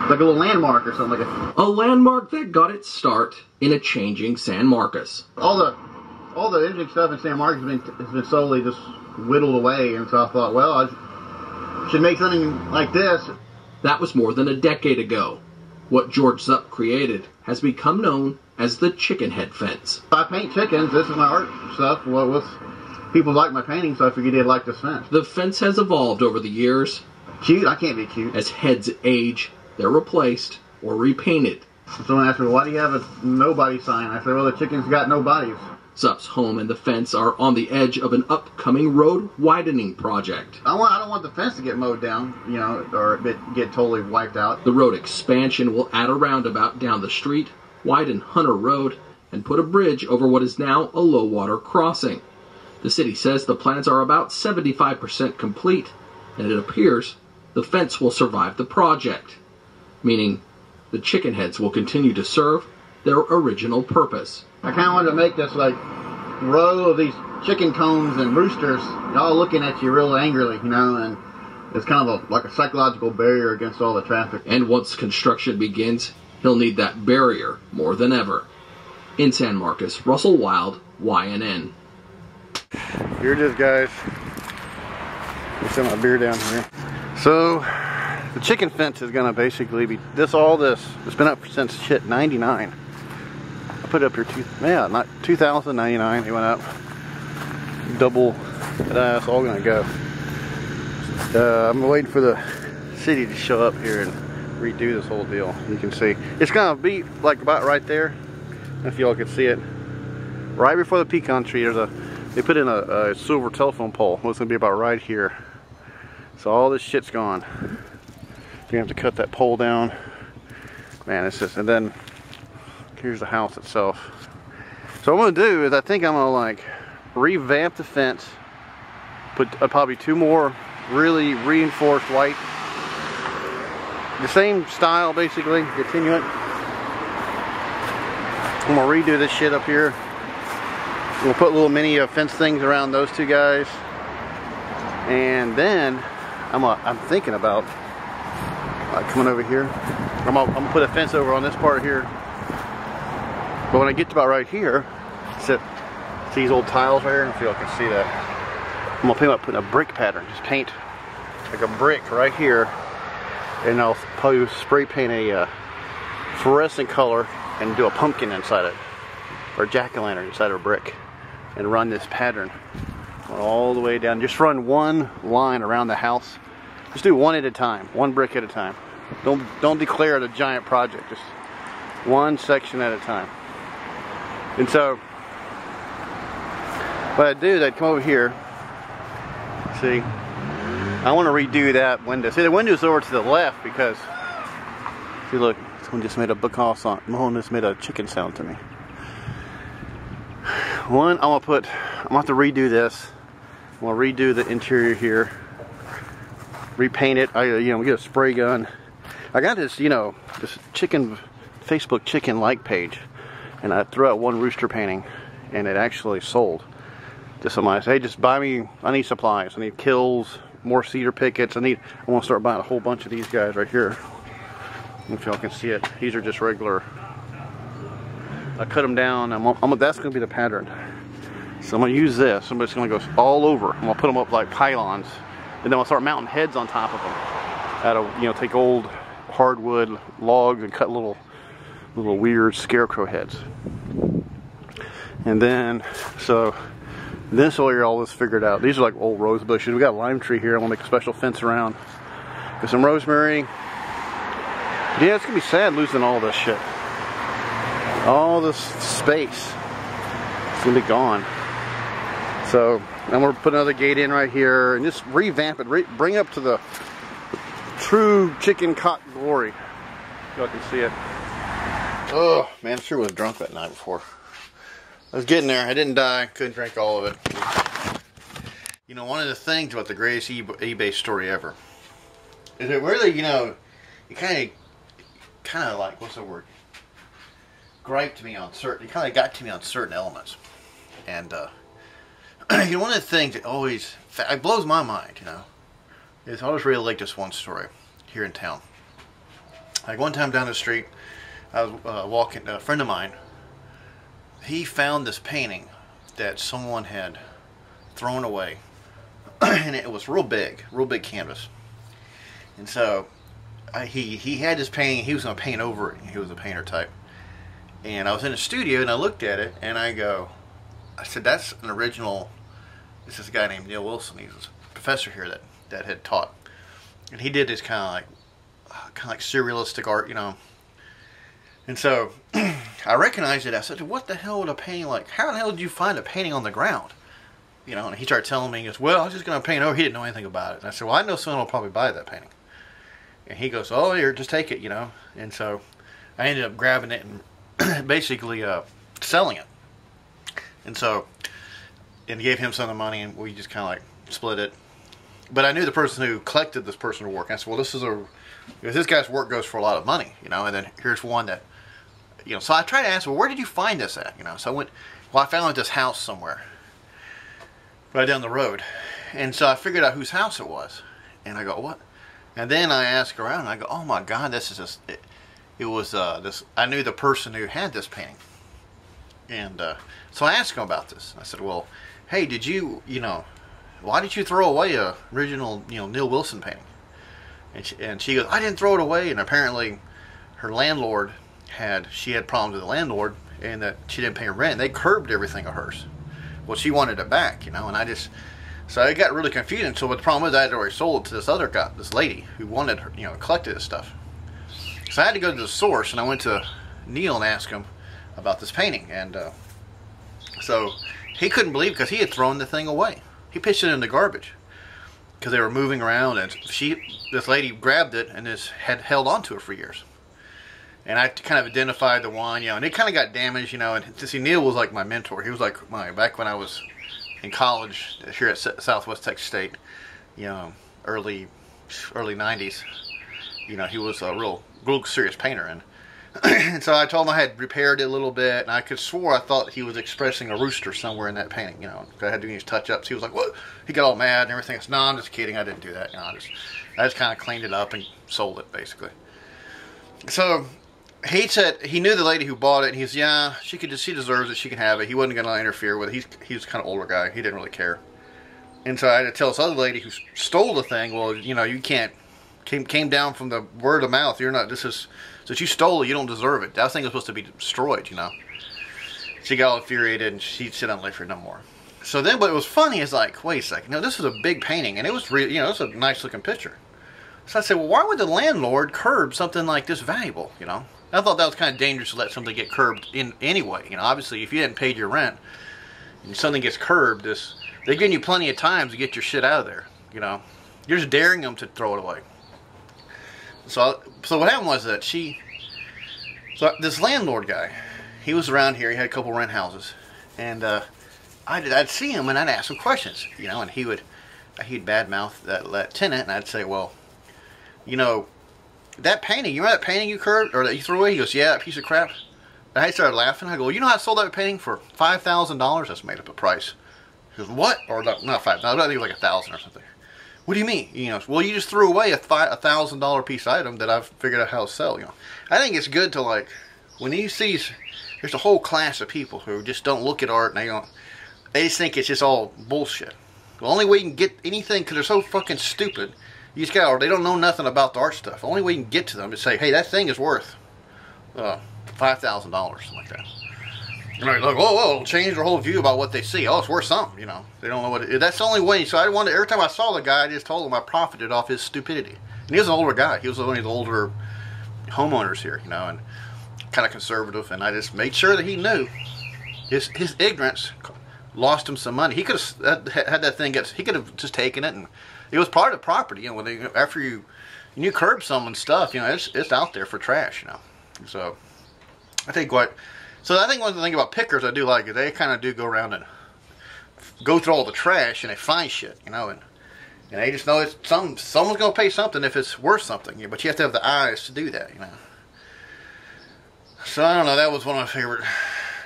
like a little landmark or something like a... A landmark that got its start in a changing San Marcos. All the interesting stuff in San Marcos has been slowly just whittled away, and so I thought, well, I should make something like this. That was more than a decade ago. What George Zupp created has become known as the Chicken Head Fence. I paint chickens. This is my art stuff. Well, people like my painting, so I figured they'd like this fence. The fence has evolved over the years. Cute? I can't be cute. As heads age, they're replaced or repainted. Someone asked me, why do you have a nobody sign? I said, well, the chickens got no bodies. Zupp's home and the fence are on the edge of an upcoming road widening project. I don't want the fence to get mowed down, you know, or get totally wiped out. The road expansion will add a roundabout down the street, widen Hunter Road, and put a bridge over what is now a low-water crossing. The city says the plans are about 75% complete, and it appears the fence will survive the project, meaning the chicken heads will continue to serve their original purpose. I kind of wanted to make this like row of these chicken combs and roosters all looking at you real angrily, you know, and it's kind of like a psychological barrier against all the traffic. And once construction begins, he'll need that barrier more than ever. In San Marcos, Russell Wild, YNN. Here it is, guys. Let me set my beer down here. So, the chicken fence is gonna basically be all this. It's been up since shit 99. I put it up here 2099. It went up. Double. That's all gonna go. I'm waiting for the city to show up here and redo this whole deal. You can see it's gonna be like about right there. If y'all can see it, right before the pecan tree, they put in a silver telephone pole. Well, it's gonna be about right here. So all this shit's gone. You have to cut that pole down. Man, it's just, and then here's the house itself. So what I'm gonna do is I think I'm gonna like revamp the fence, put probably 2 more really reinforced white, the same style basically, continue it. I'm gonna redo this shit up here. We'll put little mini fence things around those 2 guys, and then I'm thinking about coming over here. I'm gonna put a fence over on this part here. But when I get to about right here, see these old tiles right here? I don't know if y'all can see that. I'm gonna putting a brick pattern. Just paint like a brick right here, and I'll probably spray paint a fluorescent color and do a pumpkin inside it, or a jack-o'-lantern inside a brick, and run this pattern all the way down. Just run one line around the house. Just do one at a time, one brick at a time. Don't declare it a giant project. Just one section at a time. And so what I do is I come over here. See, I want to redo that window. See, the window's over to the left because, see, look, someone just made a buckhorn sound. Someone just made a chicken sound to me. One, I'm gonna have to redo this. I'm gonna redo the interior here, repaint it. We get a spray gun. I got this, this Facebook chicken like page, and I threw out one rooster painting, and it actually sold. Just somebody said, hey, just buy me. I need supplies. I need kills, more cedar pickets. I want to start buying a whole bunch of these guys right here. If y'all can see it, these are just regular. I cut them down. That's going to be the pattern. So I'm going to use this. I'm just going to go all over. I'm going to put them up like pylons, and then I'll start mounting heads on top of them. Take old hardwood logs and cut little weird scarecrow heads. And then, so this will get all this figured out. These are like old rose bushes. We got a lime tree here. I'm going to make a special fence around. Got some rosemary. Yeah, it's going to be sad losing all this shit. All this space. It's going to be gone. So I'm going to put another gate in right here and just revamp it. Bring it up to the true chicken cock glory. Y'all can see it. Oh, man, I sure was drunk that night before. I was getting there. I didn't die. Couldn't drink all of it. One of the things about the greatest eBay story ever is it really, it kind of like, what's the word? Griped me on certain, it kind of got to me on certain elements. And, one of the things that always, it blows my mind, is I'll just relate this one story here in town. Like one time down the street, I was walking, a friend of mine, he found this painting that someone had thrown away. And it was real big canvas. And so he had this painting, he was going to paint over it. He was a painter type. And I was in the studio and I looked at it and I said, that's an original. This is a guy named Neil Wilson. He was a professor here that had taught. And he did this kind of like surrealistic art, you know. And so I recognized it. I said, what the hell would a painting like? How the hell did you find a painting on the ground? You know, and he started telling me, he goes, well, I was just going to paint over. He didn't know anything about it. And I said, well, I know someone will probably buy that painting. And he goes, oh, here, just take it, you know. And so I ended up grabbing it and basically selling it. And so, and gave him some of the money, and we just kind of like split it. But I knew the person who collected this person's work. And I said, well, this guy's work goes for a lot of money, you know. And then here's one that, you know. So I tried to ask, well, where did you find this at, you know? So I found it at this house somewhere, right down the road. And so I figured out whose house it was. And I go, what? And then I ask around and I go, oh my God, this is just, it was this, I knew the person who had this painting. And so I asked him about this. I said, well, hey, did you, you know, why did you throw away a original, you know, Neil Wilson painting? And she goes, I didn't throw it away. And apparently her landlord she had problems with the landlord and that she didn't pay her rent. They curbed everything of hers. Well, she wanted it back, you know, and so it got really confusing. So what the problem was, I had already sold it to this other guy, this lady who wanted her, you know, collected this stuff. So I had to go to the source, and I went to Neil and asked him about this painting. And so he couldn't believe, because he had thrown the thing away. He pitched it in the garbage because they were moving around, and this lady grabbed it and had held on to it for years. And I kind of identified the one, you know, and it kind of got damaged, you know. And to see, Neil was like my mentor. He was like back when I was in college here at Southwest Texas State, you know, early 90s. You know, he was a real serious painter. And so I told him I had repaired it a little bit, and I swore I thought he was expressing a rooster somewhere in that painting, you know. I had to do these touch-ups. He was like, what? He got all mad and everything. I said, no, I'm just kidding. I didn't do that. You know, I just kind of cleaned it up and sold it, basically. So he said he knew the lady who bought it, and he's, yeah, she deserves it, she can have it. He wasn't going to interfere with it. He was kind of older guy. He didn't really care. And so I had to tell this other lady who stole the thing, well, you know, you can't, came down from the word of mouth. You're not, since you stole it, you don't deserve it. That thing was supposed to be destroyed, you know. She got all infuriated, and she said, I don't live for it no more. So then what was funny is like, wait a second, no, this was a big painting, and it was real, you know, it was a nice looking picture. So I said, well, why would the landlord curb something like this valuable, you know? I thought that was kind of dangerous to let something get curbed in anyway. You know, obviously, if you hadn't paid your rent and something gets curbed, they're giving you plenty of time to get your shit out of there. You know, you're just daring them to throw it away. So what happened was that this landlord guy, he was around here. He had a couple rent houses, and I'd see him and I'd ask him questions. You know, and he'd badmouth that tenant, and I'd say, well, you know, that painting, you remember that painting you curbed, or that you threw away? He goes, yeah, that piece of crap. And I started laughing. I go, well, you know how I sold that painting for $5,000? That's made up a price. He goes, what? Or not $5,000, I think it was like $1,000 or something. What do you mean? You know, well, you just threw away a $1,000 piece item that I've figured out how to sell. You know, I think it's good to, like, when you see, there's a whole class of people who just don't look at art and they just think it's just all bullshit. The only way you can get anything, because they're so fucking stupid, you just got, or they don't know nothing about the art stuff. The only way you can get to them is say, hey, that thing is worth $5,000, something like that. And they're like, whoa, it'll change their whole view about what they see. Oh, it's worth something, you know. They don't know what it is. That's the only way. So every time I saw the guy, I just told him I profited off his stupidity. And he was an older guy. He was one of the older homeowners here, you know, and kind of conservative. And I just made sure that he knew his ignorance lost him some money. He could have had that thing he could have just taken it, and it was part of the property. You know, after you curb someone's stuff, you know, it's out there for trash, you know. So I think one of the things about pickers I do like is they kind of do go around and go through all the trash and they find shit, you know, and they just know someone's gonna pay something if it's worth something, you know, but you have to have the eyes to do that, you know. So I don't know, that was one of my favorite.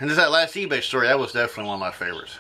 And just that last eBay story, that was definitely one of my favorites.